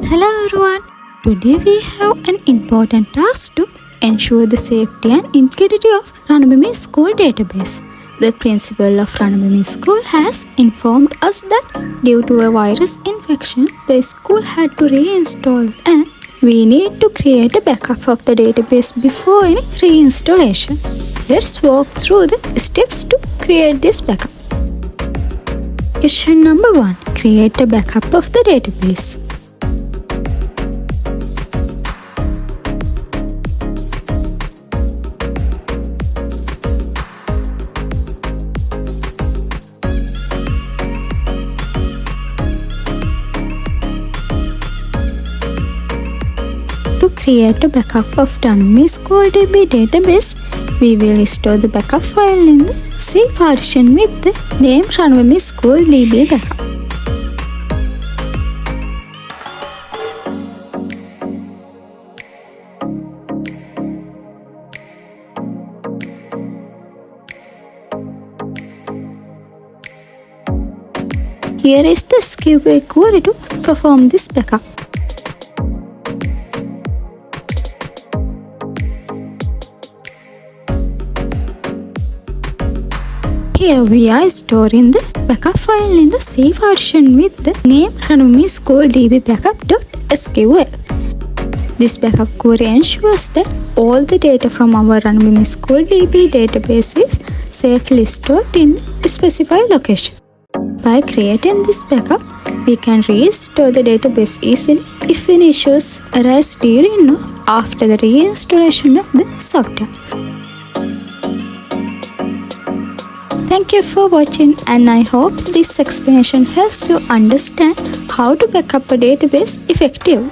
Hello everyone, today we have an important task to ensure the safety and integrity of Randomly MySQL database. The principal of Randomly MySQL has informed us that due to a virus infection, the school had to reinstall and we need to create a backup of the database before any reinstallation. Let's walk through the steps to create this backup. Question number 1. Create a backup of the database. To create a backup of MySQL DB database, we will store the backup file in the C partition with the name MySQL DB backup. Here is the SCQF query to perform this backup. Here we are storing the backup file in the C version with the name MySQL DB backup.sql. This backup query ensures that all the data from our MySQL DB database is safely stored in a specified location. By creating this backup, we can restore the database easily if any issues arise during or after the reinstallation of the software. Thank you for watching, and I hope this explanation helps you understand how to backup a database effectively.